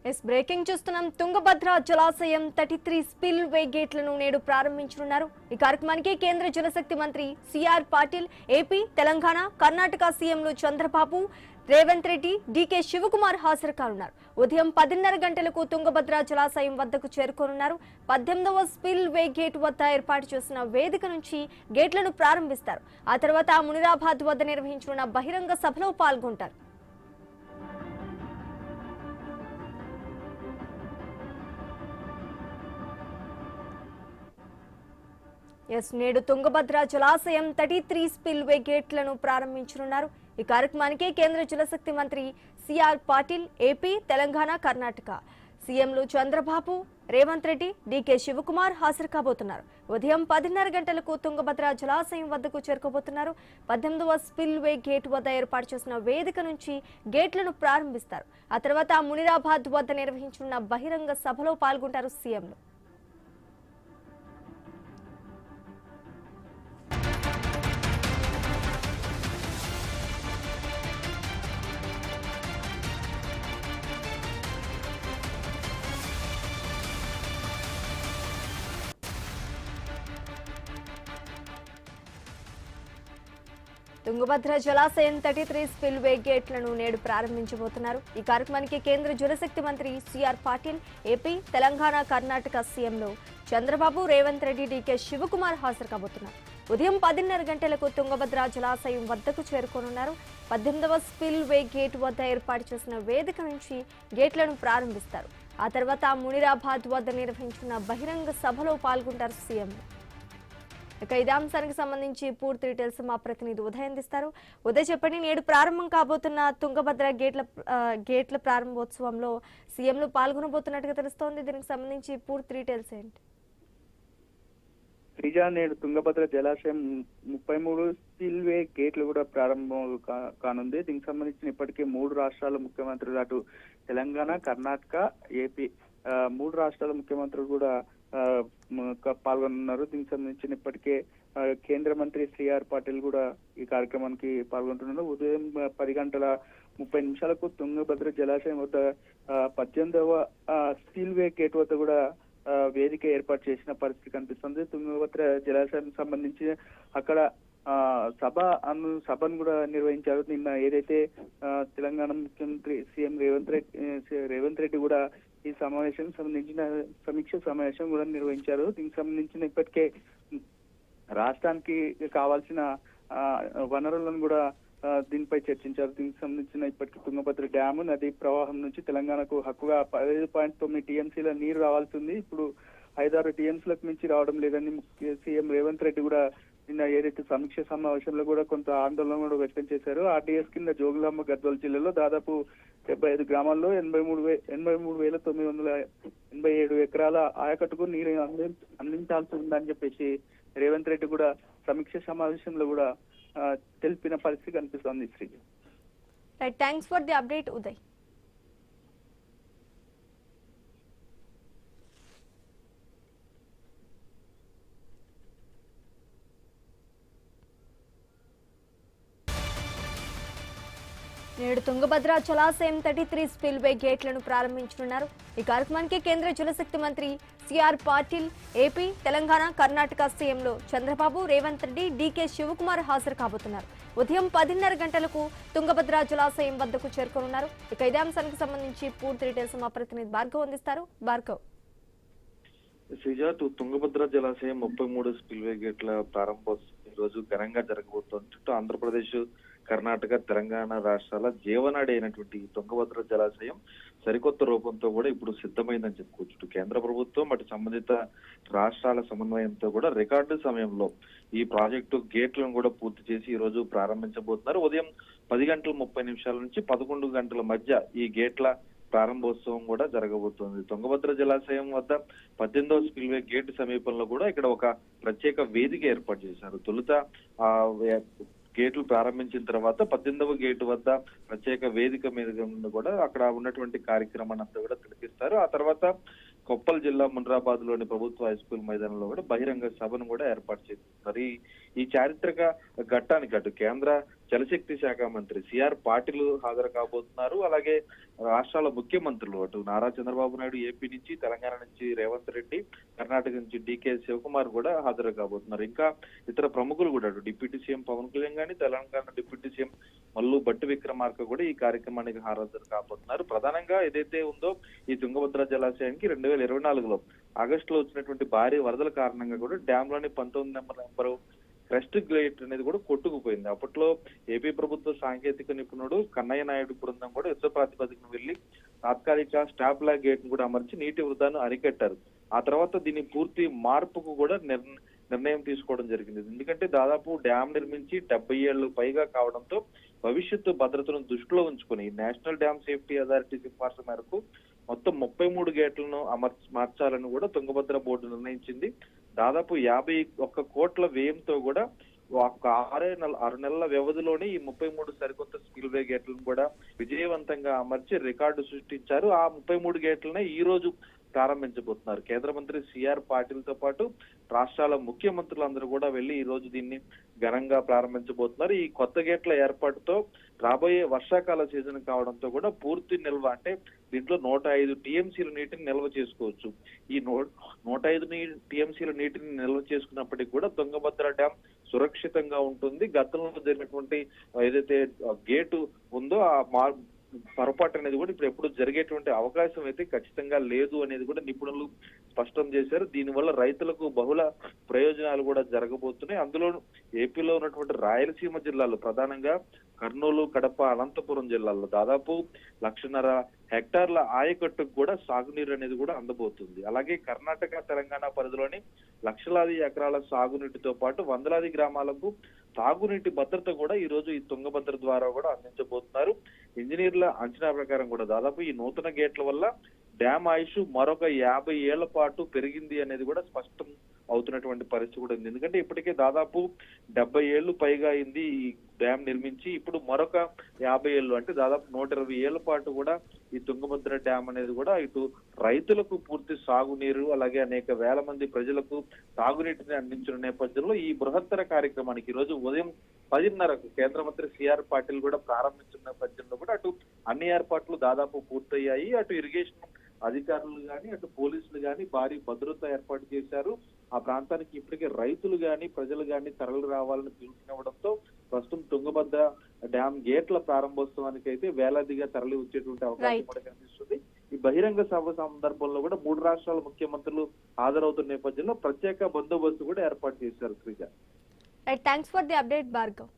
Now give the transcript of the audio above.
Breaking చూస్తున్నాం. తుంగభద్ర జలాశయం 33 spill వే గేట్లను నేడు ప్రారంభించనున్నారు. ఈ కార్యక్రమానికి కేంద్ర జలశక్తి మంత్రి సిఆర్ పాటిల్, ఏపీ, తెలంగాణ, కర్ణాటక సీఎంలు చంద్రబాబు, రేవంత్ రెడ్డి, డీకే శివకుమార్ హాజరు కానున్నారు. ఉదయం 10:30 గంటలకు తుంగభద్ర జలాశయం వద్దకు చేరుకోనున్నారు. 18వ స్పిల్ వే గేట్ వద్ద ఏర్పాటు చేసిన వేదిక నుంచి గేట్లను ప్రారంభిస్తారు. ఆ తర్వాత మునిరాబాద్ వద్ద నిర్వహించనున్న బహిరంగ సభలో పాల్గొంటారు. నేడు తుంగభద్ర జలాశయం 33 స్పిల్ వే గేట్లను ప్రారంభించనున్నారు. ఈ కార్యక్రమానికి కేంద్ర జలశక్తి మంత్రి సిఆర్ పాటిల్, ఏపీ, తెలంగాణ, కర్ణాటక సీఎంలు చంద్రబాబు, రేవంత్ రెడ్డి, డీకే శివకుమార్ హాజరు కాబోతున్నారు. ఉదయం 10:30 గంటలకు తుంగభద్ర జలాశయం వద్దకు చేరుకోబోతున్నారు. 18వ స్పిల్ వే గేట్ వద్ద ఏర్పాటు చేసిన వేదిక నుంచి గేట్లను ప్రారంభిస్తారు. ఆ తర్వాత మునిరాబాద్ వద్ద నిర్వహించనున్న బహిరంగ సభలో పాల్గొంటారు సీఎంలు. తుంగభద్ర జలాశయం 33 స్పిల్ వే గేట్లను నేడు ప్రారంభించబోతున్నారు. ఈ కార్యక్రమానికి కేంద్ర జలశక్తి మంత్రి సిఆర్ పాటిల్, ఏపీ, తెలంగాణ, కర్ణాటక సీఎంలు చంద్రబాబు, రేవంత్ రెడ్డి, డీకే శివకుమార్ హాజరు కాబోతున్నారు. ఉదయం 10:30 గంటలకు తుంగభద్ర జలాశయం వద్దకు చేరుకోనున్నారు. 18వ స్పిల్ వే గేట్ వద్ద ఏర్పాటు చేసిన వేదిక నుంచి గేట్లను ప్రారంభిస్తారు. ఆ తర్వాత మునిరాబాద్ వద్ద నిర్వహించిన బహిరంగ సభలో పాల్గొంటారు సీఎంలు. ఇక ఇదే అంశానికి సంబంధించి పూర్తి డీటెయిల్స్ మా ప్రతినిధి ఉదయ్ అందిస్తారు. ఉదయ్, చెప్పండి, నేడు ప్రారంభం కాబోతున్న తుంగభద్ర గేట్ల ప్రారంభోత్సవంలో సీఎంలు పాల్గొనబోతున్నట్టుగా తెలుస్తోంది. దీనికి సంబంధించి పూర్తి డీటెయిల్స్ ఏంటి? శ్రీజా, నేడు తుంగభద్ర జలాశయం 33 స్పిల్ వే గేట్లు కూడా ప్రారంభం కానుంది. దీనికి సంబంధించిన ఇప్పటికే 3 రాష్ట్రాల ముఖ్యమంత్రులు, అటు తెలంగాణ, కర్ణాటక, ఏపీ 3 రాష్ట్రాల ముఖ్యమంత్రులు కూడా పాల్గొనున్నారు. దీనికి సంబంధించిన ఇప్పటికే కేంద్ర మంత్రి సిఆర్ పాటిల్ కూడా ఈ కార్యక్రమానికి పాల్గొంటున్నారు. ఉదయం 10:30 తుంగభద్ర జలాశయం వద్ద 18వ స్పిల్ వే గేట్ వద్ద కూడా వేదిక ఏర్పాటు చేసిన పరిస్థితి కనిపిస్తుంది. తుంగభద్ర జలాశయం సంబంధించి అక్కడ సభను కూడా నిర్వహించారు. నిన్న ఏదైతే తెలంగాణ ముఖ్యమంత్రి సీఎం రేవంత్ రెడ్డి కూడా ఈ సమావేశం సంబంధించిన సమీక్ష సమావేశం కూడా నిర్వహించారు. దీనికి సంబంధించిన ఇప్పటికే రాష్ట్రానికి కావాల్సిన వనరులను కూడా దీనిపై చర్చించారు. దీనికి సంబంధించిన ఇప్పటికీ తుంగభద్ర డ్యాము నది ప్రవాహం నుంచి తెలంగాణకు హక్కుగా 15.9 టీఎంసీల నీరు రావాల్సి ఉంది. ఇప్పుడు 5-6 టీఎంసీలకు మించి రావడం లేదని సీఎం రేవంత్ రెడ్డి కూడా నిన్న ఏదైతే సమీక్ష సమావేశంలో కూడా కొంత ఆందోళన కూడా వ్యక్తం చేశారు. ఆర్డీఎస్ కింద జోగులాంబ గద్వాల జిల్లాలో దాదాపు 75 గ్రామాల్లో 83,987 ఎకరాల ఆయకట్టుకు నీరు అందించాల్సి ఉందని చెప్పేసి రేవంత్ రెడ్డి కూడా సమీక్ష సమావేశంలో కూడా తెలిపిన పరిస్థితి కనిపిస్తోంది. Sri, thanks for the update Uday. నేడు తుంగభద్ర జలాశయం 33 స్పిల్ వే గేట్లను ప్రారంభించనున్నారు. ఈ కార్యక్రమానికి కేంద్ర జలశక్తి మంత్రి సిఆర్ పాటిల్, ఏపీ, తెలంగాణ, కర్ణాటక సీఎంలు చంద్రబాబు, రేవంత్ రెడ్డి, డీకే శివకుమార్ హాజరు కాబోతున్నారు. ఉదయం 10:30 గంటలకు తుంగభద్ర జలాశయం వద్దకు చేరుకోనున్నారు. ఇక ఇదే అంశానికి సంబంధించి పూర్తి డీటెయిల్స్ మా ప్రతినిధి భార్గవ్ అందిస్తారు. భార్గవ్. శ్రీజా, తుంగభద్ర జలాశయం 33 స్పిల్ వే గేట్ల ప్రారంభోత్సవం ఈ రోజు ఘనంగా జరగబోతోంది. చుట్టూ ఆంధ్రప్రదేశ్, కర్ణాటక, తెలంగాణ రాష్ట్రాల జీవనాడి అయినటువంటి తుంగభద్ర జలాశయం సరికొత్త రూపంతో కూడా ఇప్పుడు సిద్ధమైందని చెప్పుకోవచ్చు. కేంద్ర ప్రభుత్వం అటు సంబంధిత రాష్ట్రాల సమన్వయంతో కూడా రికార్డు సమయంలో ఈ ప్రాజెక్టు గేట్లను కూడా పూర్తి చేసి ఈ రోజు ప్రారంభించబోతున్నారు. ఉదయం 10:30 నుంచి 11 గంటల మధ్య ఈ గేట్ల ప్రారంభోత్సవం కూడా జరగబోతోంది. తుంగభద్ర జలాశయం వద్ద 18వ స్పిల్ వే గేట్ సమీపంలో కూడా ఇక్కడ ఒక ప్రత్యేక వేదిక ఏర్పాటు చేశారు. తొలుత గేట్లు ప్రారంభించిన తర్వాత 18వ గేటు వద్ద ప్రత్యేక వేదిక మీద కూడా అక్కడ ఉన్నటువంటి కార్యక్రమాన్ని అంతా కూడా తిలకిస్తారు. ఆ తర్వాత కొప్పల్ జిల్లా మున్రాబాద్ లోని ప్రభుత్వ హై స్కూల్ మైదానంలో కూడా బహిరంగ సభను కూడా ఏర్పాటు చేస్తున్నారు. ఈ చారిత్రక ఘట్టానికి అటు కేంద్ర జలశక్తి శాఖ మంత్రి సిఆర్ పాటిల్ హాజరు కాబోతున్నారు. అలాగే రాష్ట్రాల ముఖ్యమంత్రులు అటు నారా చంద్రబాబు నాయుడు ఏపీ నుంచి, తెలంగాణ నుంచి రేవంత్ రెడ్డి, కర్ణాటక నుంచి డికే శివకుమార్ కూడా హాజరు కాబోతున్నారు. ఇంకా ఇతర ప్రముఖులు కూడా అటు డిప్యూటీ సీఎం పవన్ కళ్యాణ్ గాని, తెలంగాణ డిప్యూటీ సీఎం మల్లు భట్టి విక్రమార్క కూడా ఈ కార్యక్రమానికి హాజరు కాబోతున్నారు. ప్రధానంగా ఏదైతే ఉందో ఈ తుంగభద్ర జలాశయానికి 2024లో ఆగస్టులో వచ్చినటువంటి భారీ వరదల కారణంగా కూడా డ్యామ్ లోని 19 నెంబరు క్రెస్ట్ గ్లేట్ అనేది కూడా కొట్టుకుపోయింది. అప్పట్లో ఏపీ ప్రభుత్వ సాంకేతిక నిపుణుడు కన్నయ్య నాయుడు బృందం కూడా యుద్ధ ప్రాతిపదికన వెళ్లి తాత్కాలిక స్టాప్ లా గేట్ ను కూడా అమర్చి నీటి వృధాను అరికట్టారు. ఆ తర్వాత దీని పూర్తి మార్పుకు కూడా నిర్ణయం తీసుకోవడం జరిగింది. ఎందుకంటే దాదాపు డ్యామ్ నిర్మించి 70 ఏళ్లు పైగా కావడంతో భవిష్యత్తు భద్రతను దృష్టిలో ఉంచుకుని నేషనల్ డ్యామ్ సేఫ్టీ అథారిటీ సిఫార్సు మేరకు మొత్తం 33 గేట్లను మార్చాలని కూడా తుంగభద్ర బోర్డు నిర్ణయించింది. దాదాపు 51 కోట్ల వ్యయంతో కూడా ఒక 6 నెలల వ్యవధిలోనే ఈ 33 సరికొత్త స్పిల్వే గేట్లను కూడా విజయవంతంగా అమర్చి రికార్డు సృష్టించారు. ఆ 33 గేట్లనే ఈ రోజు ప్రారంభించబోతున్నారు. కేంద్ర మంత్రి సిఆర్ పాటిల్ తో పాటు రాష్ట్రాల ముఖ్యమంత్రులందరూ కూడా వెళ్లి ఈ రోజు దీన్ని ఘనంగా ప్రారంభించబోతున్నారు. ఈ కొత్త గేట్ల ఏర్పాటుతో రాబోయే వర్షాకాల సీజన్ కావడంతో కూడా పూర్తి నిల్వ అంటే దీంట్లో 105 టీఎంసీల నీటిని నిల్వ చేసుకోవచ్చు. ఈ 105 టీఎంసీల నీటిని నిల్వ చేసుకున్నప్పటికీ కూడా తుంగభద్ర డ్యామ్ సురక్షితంగా ఉంటుంది. గతంలో జరిగినటువంటి ఏదైతే గేటు ఉందో ఆ పొరపాటు అనేది కూడా ఇప్పుడు ఎప్పుడు జరిగేటువంటి అవకాశం అయితే ఖచ్చితంగా లేదు అనేది కూడా నిపుణులు స్పష్టం చేశారు. దీనివల్ల రైతులకు బహుళ ప్రయోజనాలు కూడా జరగబోతున్నాయి. అందులో ఏపీలో ఉన్నటువంటి రాయలసీమ జిల్లాలు ప్రధానంగా కర్నూలు, కడప, అనంతపురం జిల్లాల్లో దాదాపు 1.5 హెక్టార్ల ఆయకట్టుకు కూడా సాగునీరు అనేది కూడా అందబోతుంది. అలాగే కర్ణాటక, తెలంగాణ పరిధిలోని లక్షలాది ఎకరాల సాగునీటితో పాటు వందలాది గ్రామాలకు తాగునీటి భద్రత కూడా ఈ రోజు ఈ తుంగభద్ర ద్వారా కూడా అందించబోతున్నారు. ఇంజనీర్ల అంచనా ప్రకారం కూడా దాదాపు ఈ నూతన గేట్ల వల్ల డ్యామ్ ఆయుష్ మరొక 50 ఏళ్ల పాటు పెరిగింది అనేది కూడా స్పష్టం అవుతున్నటువంటి పరిస్థితి కూడా ఉంది. ఎందుకంటే ఇప్పటికే దాదాపు 70 ఏళ్లు పైగా అయింది ఈ డ్యామ్ నిర్మించి. ఇప్పుడు మరొక 50 ఏళ్లు అంటే దాదాపు 120 ఏళ్ల పాటు కూడా ఈ తుంగభద్ర డ్యామ్ అనేది కూడా ఇటు రైతులకు పూర్తి సాగునీరు, అలాగే అనేక వేల మంది ప్రజలకు తాగునీటిని అందించిన నేపథ్యంలో ఈ బృహత్తర కార్యక్రమానికి ఈ రోజు ఉదయం 10:30కు కేంద్ర మంత్రి సిఆర్ పాటిల్ కూడా ప్రారంభించిన నేపథ్యంలో కూడా అటు అన్ని ఏర్పాట్లు దాదాపు పూర్తయ్యాయి. అటు ఇరిగేషన్ అధికారులు గాని, అటు పోలీసులు గాని భారీ భద్రత ఏర్పాటు చేశారు. ఆ ప్రాంతానికి ఇప్పటికే రైతులు గాని, ప్రజలు గాని తరలి రావాలని పిలుపునివ్వడంతో ప్రస్తుతం తుంగభద్ర డ్యామ్ గేట్ల ప్రారంభోత్సవానికి అయితే వేలాదిగా తరలి వచ్చేటువంటి అవకాశం కూడా కనిపిస్తుంది. ఈ బహిరంగ సభ సందర్భంలో కూడా 3 రాష్ట్రాల ముఖ్యమంత్రులు హాజరవుతున్న నేపథ్యంలో ప్రత్యేక బందోబస్తు కూడా ఏర్పాటు చేశారు. Sreeja, thanks for the update Bhargav.